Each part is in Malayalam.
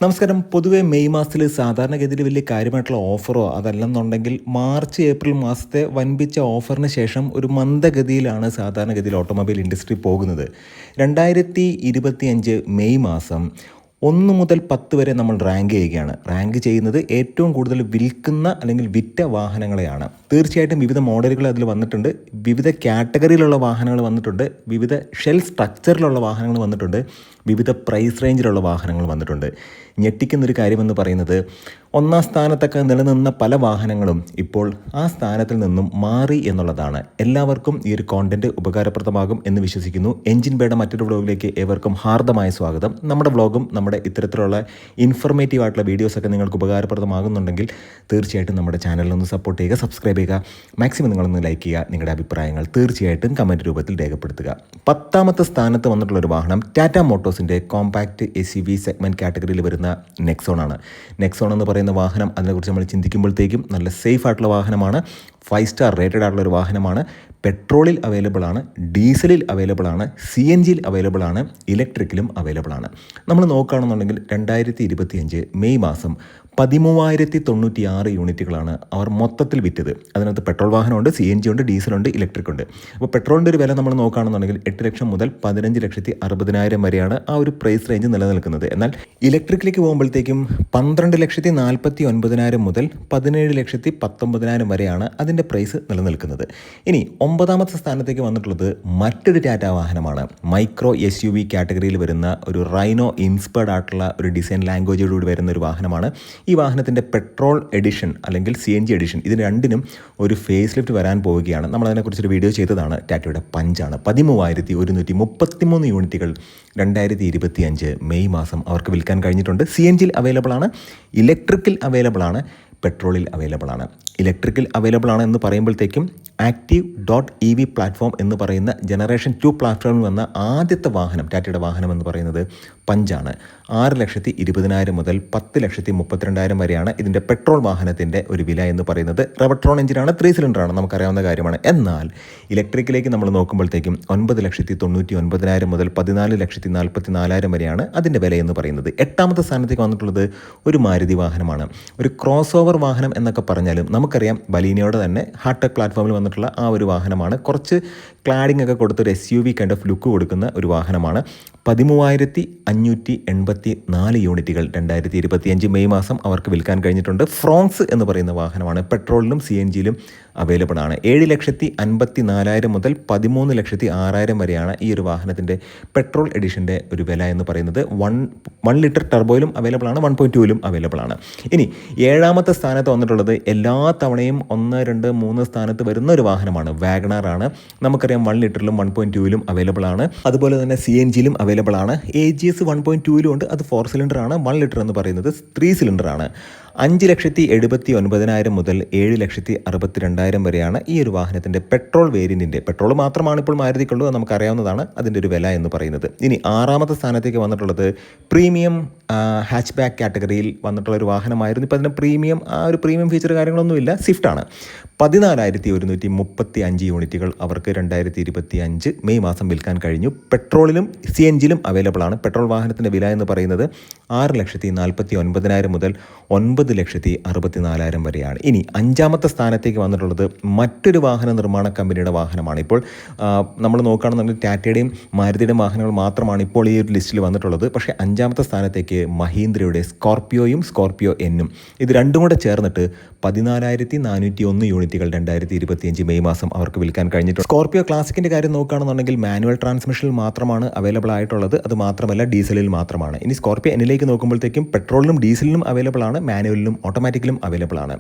നമസ്കാരം. പൊതുവെ മെയ് മാസത്തിൽ സാധാരണഗതിയിൽ വലിയ കാര്യമായിട്ടുള്ള ഓഫറോ അതല്ലെന്നുണ്ടെങ്കിൽ മാർച്ച് ഏപ്രിൽ മാസത്തെ വൻപിച്ച ഓഫറിന് ശേഷം ഒരു മന്ദഗതിയിലാണ് സാധാരണഗതിയിൽ ഓട്ടോമൊബൈൽ ഇൻഡസ്ട്രി പോകുന്നത്. 2025 മെയ് മാസം 1 മുതൽ 10 വരെ നമ്മൾ റാങ്ക് ചെയ്യുകയാണ്. റാങ്ക് ചെയ്യുന്നത് ഏറ്റവും കൂടുതൽ വിൽക്കുന്ന അല്ലെങ്കിൽ വിറ്റ വാഹനങ്ങളെയാണ്. തീർച്ചയായിട്ടും വിവിധ മോഡലുകൾ അതിൽ വന്നിട്ടുണ്ട്, വിവിധ കാറ്റഗറിയിലുള്ള വാഹനങ്ങൾ വന്നിട്ടുണ്ട്, വിവിധ ഷെൽ സ്ട്രക്ചറിലുള്ള വാഹനങ്ങൾ വന്നിട്ടുണ്ട്, വിവിധ പ്രൈസ് റേഞ്ചിലുള്ള വാഹനങ്ങൾ വന്നിട്ടുണ്ട്. ഞെട്ടിക്കുന്നൊരു കാര്യമെന്ന് പറയുന്നത്, ഒന്നാം സ്ഥാനത്തൊക്കെ നിലനിന്ന പല വാഹനങ്ങളും ഇപ്പോൾ ആ സ്ഥാനത്തിൽ നിന്നും മാറി എന്നുള്ളതാണ്. എല്ലാവർക്കും ഈ ഒരു കോണ്ടന്റ് ഉപകാരപ്രദമാകും എന്ന് വിശ്വസിക്കുന്നു. എൻജിൻ ബേയുടെ മറ്റൊരു വ്ളോഗിലേക്ക് ഏവർക്കും ഹാർദമായ സ്വാഗതം. നമ്മുടെ വ്ളോഗും നമ്മുടെ ഇത്തരത്തിലുള്ള ഇൻഫർമേറ്റീവ് ആയിട്ടുള്ള വീഡിയോസൊക്കെ നിങ്ങൾക്ക് ഉപകാരപ്രദമാകുന്നുണ്ടെങ്കിൽ തീർച്ചയായിട്ടും നമ്മുടെ ചാനലിലൊന്ന് സപ്പോർട്ട് ചെയ്യുക, സബ്സ്ക്രൈബ് ചെയ്യുക, മാക്സിമം നിങ്ങളൊന്ന് ലൈക്ക് ചെയ്യുക. നിങ്ങളുടെ അഭിപ്രായങ്ങൾ തീർച്ചയായിട്ടും കമൻറ്റ് രൂപത്തിൽ രേഖപ്പെടുത്തുക. 10ാമത്തെ സ്ഥാനത്ത് വന്നിട്ടുള്ളൊരു വാഹനം ടാറ്റ മോട്ടോഴ്സിൻ്റെ കോമ്പാക്റ്റ് SUV സെഗ്മെൻറ്റ് കാറ്റഗറിയിൽ വരുന്ന നെക്സോൺ ആണ്. നെക്സോൺ എന്ന് പറയുന്ന വാഹനം, അതിനെക്കുറിച്ച് നമ്മൾ ചിന്തിക്കുമ്പോഴത്തേക്കും നല്ല സേഫ് ആയിട്ടുള്ള വാഹനമാണ്, 5 സ്റ്റാർ റേറ്റഡ് ആയിട്ടുള്ള ഒരു വാഹനമാണ്. പെട്രോളിൽ അവൈലബിൾ ആണ്, ഡീസലിൽ അവൈലബിൾ ആണ്, CNGയിൽ അവൈലബിൾ ആണ്, ഇലക്ട്രിക്കിലും അവൈലബിൾ ആണ്. നമ്മൾ നോക്കുകയാണെന്നുണ്ടെങ്കിൽ 2025 മെയ് മാസം 13,096 യൂണിറ്റുകളാണ് അവർ മൊത്തത്തിൽ വിറ്റത്. അതിനകത്ത് പെട്രോൾ വാഹനമുണ്ട്, CNG ഉണ്ട്, ഡീസലുണ്ട്, ഇലക്ട്രിക് ഉണ്ട്. അപ്പോൾ പെട്രോളിൻ്റെ ഒരു വില നമ്മൾ നോക്കുകയാണെന്നുണ്ടെങ്കിൽ 8 ലക്ഷം മുതൽ 15,60,000 വരെയാണ് ആ ഒരു പ്രൈസ് റേഞ്ച് നിലനിൽക്കുന്നത്. എന്നാൽ ഇലക്ട്രിക്കിലേക്ക് പോകുമ്പോഴത്തേക്കും 12,49,000 മുതൽ 17,19,000 വരെയാണ് അതിൻ്റെ പ്രൈസ് നിലനിൽക്കുന്നത്. ഇനി 9ാമത്തെ സ്ഥാനത്തേക്ക് വന്നിട്ടുള്ളത് മറ്റൊരു ടാറ്റ വാഹനമാണ്. മൈക്രോ SUV കാറ്റഗറിയിൽ വരുന്ന ഒരു റൈനോ ഇൻസ്പയർഡ് ആയിട്ടുള്ള ഒരു ഡിസൈൻ ലാംഗ്വേജോടുകൂടി വരുന്ന ഒരു വാഹനമാണ്. ഈ വാഹനത്തിൻ്റെ പെട്രോൾ എഡിഷൻ അല്ലെങ്കിൽ CNG എഡിഷൻ, ഇതിന് രണ്ടിനും ഒരു ഫേസ് ലിഫ്റ്റ് വരാൻ പോവുകയാണ്. നമ്മളതിനെക്കുറിച്ചൊരു വീഡിയോ ചെയ്തതാണ്. ടാറ്റയുടെ പഞ്ചാണ്. 13,133 യൂണിറ്റുകൾ 2025 മെയ് മാസം അവർക്ക് വിൽക്കാൻ കഴിഞ്ഞിട്ടുണ്ട്. CNGയിൽ അവൈലബിൾ ആണ്, ഇലക്ട്രിക്കിൽ അവൈലബിൾ ആണ്, പെട്രോളിൽ അവൈലബിൾ ആണ്. ഇലക്ട്രിക്കിൽ അവൈലബിൾ ആണ് എന്ന് പറയുമ്പോഴത്തേക്കും Active.EV പ്ലാറ്റ്ഫോം എന്ന് പറയുന്ന ജനറേഷൻ 2 പ്ലാറ്റ്ഫോമിൽ വന്ന ആദ്യത്തെ വാഹനം, ടാറ്റയുടെ വാഹനം എന്ന് പറയുന്നത് പഞ്ചാണ്. 6,20,000 മുതൽ 10,32,000 വരെയാണ് ഇതിൻ്റെ പെട്രോൾ വാഹനത്തിൻ്റെ ഒരു വില എന്ന് പറയുന്നത്. റെവട്രോൺ എഞ്ചിനാണ്, 3 സിലിണ്ടറാണ്, നമുക്കറിയാവുന്ന കാര്യമാണ്. എന്നാൽ ഇലക്ട്രിക്കിലേക്ക് നമ്മൾ നോക്കുമ്പോഴത്തേക്കും 9,99,000 മുതൽ 14,44,000 വരെയാണ് അതിൻ്റെ വില എന്ന് പറയുന്നത്. 8ാമത്തെ സ്ഥാനത്തേക്ക് വന്നിട്ടുള്ളത് ഒരു മാരുതി വാഹനമാണ്. ഒരു ക്രോസ് ഓവർ വാഹനം എന്നൊക്കെ പറഞ്ഞാലും നമുക്കറിയാം ബലീനോയുടെ തന്നെ ഹാർട്ടെക് പ്ലാറ്റ്ഫോമിൽ വന്നിട്ടുള്ള ആ ഒരു വാഹനമാണ്. കുറച്ച് ക്ലാഡിംഗ് ഒക്കെ കൊടുത്തൊരു SUV കൈൻഡ് ഓഫ് ലുക്ക് കൊടുക്കുന്ന ഒരു വാഹനമാണ്. 13,584 യൂണിറ്റുകൾ 2025 മെയ് മാസം അവർക്ക് വിൽക്കാൻ കഴിഞ്ഞിട്ടുണ്ട്. ഫ്രോങ്സ് എന്ന് പറയുന്ന വാഹനമാണ്. പെട്രോളിലും CNGയിലും അവൈലബിൾ ആണ്. 7,54,000 മുതൽ 13,06,000 വരെയാണ് ഈ ഒരു വാഹനത്തിൻ്റെ പെട്രോൾ എഡിഷൻ്റെ ഒരു വില എന്ന് പറയുന്നത്. 1 ലിറ്റർ ടർബോയിലും അവൈലബിൾ ആണ്, 1.2ലും അവൈലബിൾ ആണ്. ഇനി 7ാമത്തെ സ്ഥാനത്ത് വന്നിട്ടുള്ളത് എല്ലാ തവണയും 1, 2, 3 സ്ഥാനത്ത് വരുന്ന ഒരു വാഹനമാണ്. വാഗണർ ആണ്. നമുക്കറിയാം 1 ലിറ്ററിലും 1.2ലും അവൈലബിൾ ആണ്. അതുപോലെ തന്നെ CNGയിലും അവൈലബിൾ ആണ്. AGS 1.2ലും ഉണ്ട്, അത് 4 സിലിണ്ടർ ആണ്. 1 ലിറ്റർ എന്ന് പറയുന്നത് 3 സിലിണ്ടർ ആണ്. 5,79,000 മുതൽ 7,62,000 വരെയാണ് ഈ ഒരു വാഹനത്തിൻ്റെ പെട്രോൾ വേരിയൻറ്റിൻ്റെ, പെട്രോൾ മാത്രമാണ് ഇപ്പോൾ മാരുതിക്കുള്ളൂ, നമുക്കറിയാവുന്നതാണ്, അതിൻ്റെ ഒരു വില എന്ന് പറയുന്നത്. ഇനി 6ാമത്തെ സ്ഥാനത്തേക്ക് വന്നിട്ടുള്ളത് പ്രീമിയം ഹാച്ച് ബാക്ക് കാറ്റഗറിയിൽ വന്നിട്ടുള്ള ഒരു വാഹനമായിരുന്നു. ഇപ്പോൾ അതിന് ഒരു പ്രീമിയം ഫീച്ചർ കാര്യങ്ങളൊന്നുമില്ല, സ്വിഫ്റ്റാണ്. 14,135 യൂണിറ്റുകൾ അവർക്ക് 2025 മെയ് മാസം വിൽക്കാൻ കഴിഞ്ഞു. പെട്രോളിലും CNGയിലും അവൈലബിൾ ആണ്. പെട്രോൾ വാഹനത്തിൻ്റെ വില എന്ന് പറയുന്നത് 6,49,000 മുതൽ 9,64,000 വരെയാണ്. ഇനി 5ാമത്തെ സ്ഥാനത്തേക്ക് വന്നിട്ടുള്ളത് മറ്റൊരു വാഹന നിർമ്മാണ കമ്പനിയുടെ വാഹനമാണ്. ഇപ്പോൾ നമ്മൾ നോക്കുകയാണെന്നുണ്ടെങ്കിൽ ടാറ്റയുടെയും മാരുതിയുടെയും വാഹനങ്ങൾ മാത്രമാണ് ഇപ്പോൾ ഈ ഒരു ലിസ്റ്റിൽ വന്നിട്ടുള്ളത്. പക്ഷേ 5ാമത്തെ സ്ഥാനത്തേക്ക് മഹീന്ദ്രയുടെ സ്കോർപിയോയും സ്കോർപിയോ എന്നും, ഇത് രണ്ടും കൂടെ ചേർന്നിട്ട് 14,401 യൂണിറ്റുകൾ 2025 മെയ് മാസം അവർക്ക് വിൽക്കാൻ കഴിഞ്ഞിട്ടുണ്ട്. സ്കോർപിയോ ക്ലാസിക്കിൻ്റെ കാര്യം നോക്കുകയാണെന്നുണ്ടെങ്കിൽ മാനുവൽ ട്രാൻസ്മിഷനിൽ മാത്രമാണ് അവൈലബിൾ ആയിട്ടുള്ളത്, അത് മാത്രമല്ല ഡീസലിൽ മാത്രമാണ്. ഇനി സ്കോർപിയോ എന്നിലേക്ക് നോക്കുമ്പോഴത്തേക്കും പെട്രോളിലും ഡീസലിലും അവൈലബിൾ ആണ്, മാനുവലിലും ഓട്ടോമാറ്റിക്കിലും അവൈലബിൾ ആണ്.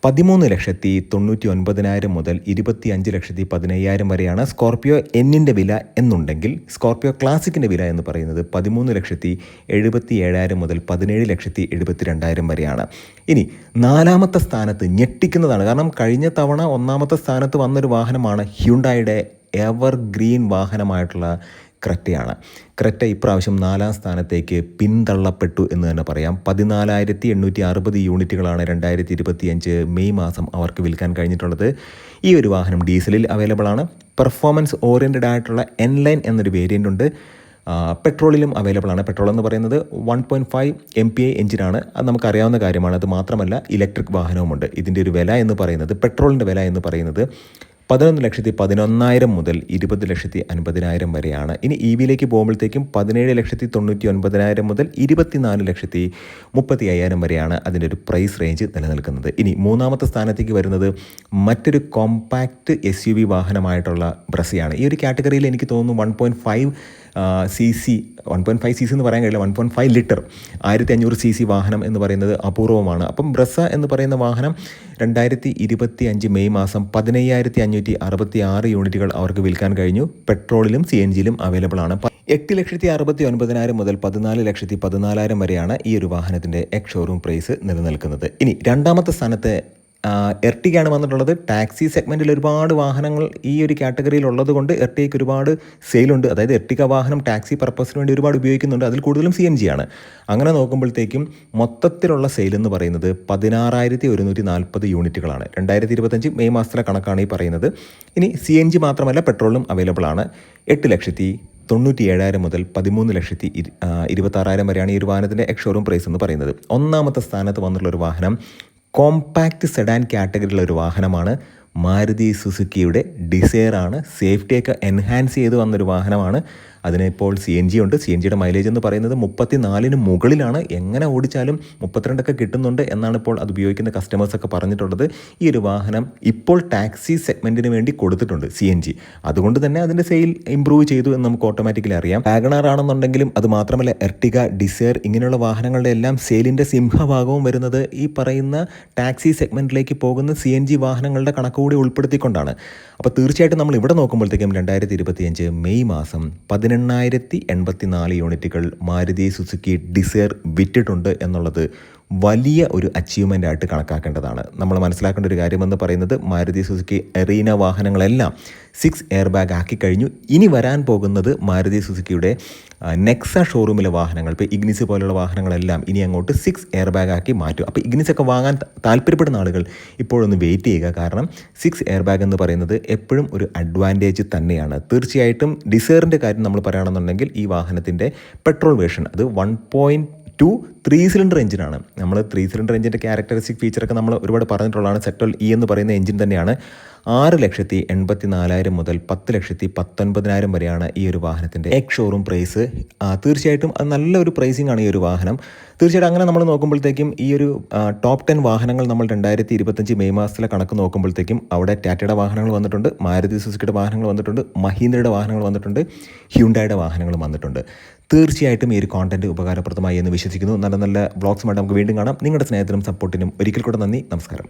13,99,000 മുതൽ 25,15,000 വരെയാണ് സ്കോർപിയോ എന്നിൻ്റെ വില എന്നുണ്ടെങ്കിൽ സ്കോർപിയോ ക്ലാസിക്കിൻ്റെ വില എന്ന് പറയുന്നത് 13,77,000 മുതൽ 17,72,000 വരെയാണ്. ഇനി 4ാമത്തെ സ്ഥാനത്ത് ഞെട്ടിക്കുന്നതാണ്, കാരണം കഴിഞ്ഞ തവണ 1ാമത്തെ സ്ഥാനത്ത് വന്നൊരു വാഹനമാണ് ഹ്യുണ്ടായിയുടെ എവർ ഗ്രീൻ വാഹനമായിട്ടുള്ള ക്രെറ്റയാണ്. ക്രെറ്റ ഇപ്രാവശ്യം 4ാം സ്ഥാനത്തേക്ക് പിന്തള്ളപ്പെട്ടു എന്ന് തന്നെ പറയാം. 14,860 യൂണിറ്റുകളാണ് 2025 മെയ് മാസം അവർക്ക് വിൽക്കാൻ കഴിഞ്ഞിട്ടുള്ളത്. ഈ ഒരു വാഹനം ഡീസലിൽ അവൈലബിൾ ആണ്. പെർഫോമൻസ് ഓറിയൻറ്റഡ് ആയിട്ടുള്ള N-Line എന്നൊരു വേരിയൻ്റ് ഉണ്ട്. പെട്രോളിലും അവൈലബിൾ ആണ്. പെട്രോൾ എന്ന് പറയുന്നത് 1.5 MPI എഞ്ചിനാണ്. അത് നമുക്കറിയാവുന്ന കാര്യമാണ്. അത് മാത്രമല്ല ഇലക്ട്രിക് വാഹനവുമുണ്ട്. ഇതിൻ്റെ ഒരു വില എന്ന് പറയുന്നത്, പെട്രോളിൻ്റെ വില എന്ന് പറയുന്നത് 11,11,000 മുതൽ 20,50,000 വരെയാണ്. ഇനി EVയിലേക്ക് പോകുമ്പോഴത്തേക്കും 17,99,000 മുതൽ 24,35,000 വരെയാണ് അതിൻ്റെ ഒരു പ്രൈസ് റേഞ്ച് നിലനിൽക്കുന്നത്. ഇനി മൂന്നാമത്തെ സ്ഥാനത്തേക്ക് വരുന്നത് മറ്റൊരു കോമ്പാക്റ്റ് SUV വാഹനമായിട്ടുള്ള ബ്രസയാണ്. ഈ ഒരു കാറ്റഗറിയിൽ എനിക്ക് തോന്നുന്നു 1.5 cc എന്ന് പറയാൻ കഴിയില്ല, 1.5 ലിറ്റർ 1500 cc വാഹനം എന്ന് പറയുന്നത് അപൂർവമാണ്. അപ്പം ബ്രസ എന്ന് പറയുന്ന വാഹനം 2025 മെയ് മാസം 15,566 യൂണിറ്റുകൾ അവർക്ക് വിൽക്കാൻ കഴിഞ്ഞു. പെട്രോളിലും CNGയിലും അവൈലബിൾ ആണ്. 8,69,000 മുതൽ 14,14,000 വരെയാണ് ഈ ഒരു വാഹനത്തിൻ്റെ എക്സ് ഷോറൂം പ്രൈസ് നിലനിൽക്കുന്നത്. ഇനി രണ്ടാമത്തെ സ്ഥാനത്ത് എർട്ടിഗയാണ് വന്നിട്ടുള്ളത്. ടാക്സി സെഗ്മെൻറ്റിൽ ഒരുപാട് വാഹനങ്ങൾ ഈ ഒരു കാറ്റഗറിയിൽ ഉള്ളത് കൊണ്ട് എർട്ടിഗയ്ക്ക് ഒരുപാട് സെയിലുണ്ട്. അതായത് എർട്ടിഗ വാഹനം ടാക്സി പർപ്പസിന് വേണ്ടി ഒരുപാട് ഉപയോഗിക്കുന്നുണ്ട്. അതിൽ കൂടുതലും CNG ആണ്. അങ്ങനെ നോക്കുമ്പോഴത്തേക്കും മൊത്തത്തിലുള്ള സെയിൽ എന്ന് പറയുന്നത് 16,140 യൂണിറ്റുകളാണ്. 2025 മെയ് മാസത്തിലെ കണക്കാണ് ഈ പറയുന്നത്. ഇനി CNG മാത്രമല്ല പെട്രോളും അവൈലബിൾ ആണ്. 8,97,000 മുതൽ 13,26,000 വരെയാണ് ഈ ഒരു വാഹനത്തിൻ്റെ എക്സ് ഷോറൂം പ്രൈസ് എന്ന് പറയുന്നത്. ഒന്നാമത്തെ സ്ഥാനത്ത് വന്നിട്ടുള്ള ഒരു വാഹനം കോമ്പാക്റ്റ് സെഡാൻ കാറ്റഗറിയിലുള്ള ഒരു വാഹനമാണ്. മാരുതി സുസുക്കിയുടെ ഡിസയർ ആണ്. സേഫ്റ്റിയൊക്കെ എൻഹാൻസ് ചെയ്ത് വന്നൊരു വാഹനമാണ്. അതിനിപ്പോൾ CNG ഉണ്ട്. CNGയുടെ മൈലേജ് എന്ന് പറയുന്നത് 34 മുകളിലാണ്. എങ്ങനെ ഓടിച്ചാലും 32 കിട്ടുന്നുണ്ട് എന്നാണ് ഇപ്പോൾ അത് ഉപയോഗിക്കുന്ന കസ്റ്റമേഴ്സൊക്കെ പറഞ്ഞിട്ടുള്ളത്. ഈ ഒരു വാഹനം ഇപ്പോൾ ടാക്സി സെഗ്മെൻറ്റിന് വേണ്ടി കൊടുത്തിട്ടുണ്ട് CNG. അതുകൊണ്ട് തന്നെ അതിൻ്റെ സെയിൽ ഇമ്പ്രൂവ് ചെയ്തു എന്ന് നമുക്ക് ഓട്ടോമാറ്റിക്കലി അറിയാം. വാഗണാർ ആണെന്നുണ്ടെങ്കിലും അത് മാത്രമല്ല എർട്ടിഗ, ഡിസയർ ഇങ്ങനെയുള്ള വാഹനങ്ങളുടെ എല്ലാം സെയിലിൻ്റെ സിംഹഭാഗവും വരുന്നത് ഈ പറയുന്ന ടാക്സി സെഗ്മെൻറ്റിലേക്ക് പോകുന്ന CNG വാഹനങ്ങളുടെ കണക്കുകൂടി ഉൾപ്പെടുത്തിക്കൊണ്ടാണ്. അപ്പോൾ തീർച്ചയായിട്ടും നമ്മൾ ഇവിടെ നോക്കുമ്പോഴത്തേക്കും 2025 മെയ് മാസം 18,084 യൂണിറ്റുകൾ മാരുതി സുസുക്കി ഡിസയർ വിറ്റിട്ടുണ്ട് എന്നുള്ളത് വലിയ ഒരു അച്ചീവ്മെൻ്റ് ആയിട്ട് കണക്കാക്കേണ്ടതാണ്. നമ്മൾ മനസ്സിലാക്കേണ്ട ഒരു കാര്യമെന്ന് പറയുന്നത് മാരുതി സുസുക്കി എറീന വാഹനങ്ങളെല്ലാം 6 എയർ ബാഗ് ആക്കി കഴിഞ്ഞു. ഇനി വരാൻ പോകുന്നത് മാരുതി സുസുക്കിയുടെ നെക്സ ഷോറൂമിലെ വാഹനങ്ങൾ, ഇപ്പോൾ ഇഗ്നിസ് പോലുള്ള വാഹനങ്ങളെല്ലാം ഇനി അങ്ങോട്ട് 6 എയർ ബാഗ് ആക്കി മാറ്റും. അപ്പോൾ ഇഗ്നിസൊക്കെ വാങ്ങാൻ താല്പര്യപ്പെടുന്ന ആളുകൾ ഇപ്പോഴൊന്ന് വെയിറ്റ് ചെയ്യുക. കാരണം 6 എയർ ബാഗ് എന്ന് പറയുന്നത് എപ്പോഴും ഒരു അഡ്വാൻറ്റേജ് തന്നെയാണ്. തീർച്ചയായിട്ടും ഡിസയറിൻ്റെ കാര്യം നമ്മൾ പറയുകയാണെന്നുണ്ടെങ്കിൽ ഈ വാഹനത്തിൻ്റെ പെട്രോൾ വേർഷൻ അത് 1.2 3 സിലിണ്ടർ എഞ്ചിനാണ്. നമ്മൾ 3 സിലിണ്ടർ എഞ്ചിൻ്റെ ക്യാരക്ടറിസ്റ്റിക് ഫീച്ചറൊക്കെ നമ്മൾ ഒരുപാട് പറഞ്ഞിട്ടുള്ളതാണ്. സെക്ടർ E എന്ന് പറയുന്ന എഞ്ചിൻ തന്നെയാണ്. 6,84,000 മുതൽ 10,19,000 വരെയാണ് ഈ ഒരു വാഹനത്തിൻ്റെ എക്സ് ഷോറൂം പ്രൈസ്. തീർച്ചയായിട്ടും അത് നല്ലൊരു പ്രൈസിംഗ് ആണ് ഈ ഒരു വാഹനം. തീർച്ചയായിട്ടും അങ്ങനെ നമ്മൾ നോക്കുമ്പോഴത്തേക്കും ഈ ഒരു ടോപ്പ് 10 വാഹനങ്ങൾ നമ്മൾ 2025 മെയ് മാസത്തിലെ കണക്ക് നോക്കുമ്പോഴത്തേക്കും അവിടെ ടാറ്റയുടെ വാഹനങ്ങൾ വന്നിട്ടുണ്ട്, മാരുതി സുസുക്കിയുടെ വാഹനങ്ങൾ വന്നിട്ടുണ്ട്, മഹീന്ദ്രയുടെ വാഹനങ്ങൾ വന്നിട്ടുണ്ട്, ഹ്യുണ്ടായുടെ വാഹനങ്ങളും വന്നിട്ടുണ്ട്. തീർച്ചയായിട്ടും ഈ ഒരു കോണ്ടന്റ് ഉപകാരപ്രദമായി എന്ന് വിശ്വസിക്കുന്നു. നല്ല നല്ല വ്ളോഗ്സുമായിട്ട് നമുക്ക് വീണ്ടും കാണാം. നിങ്ങളുടെ സ്നേഹത്തിനും സപ്പോർട്ടിനും ഒരിക്കൽ കൂടെ നന്ദി. നമസ്കാരം.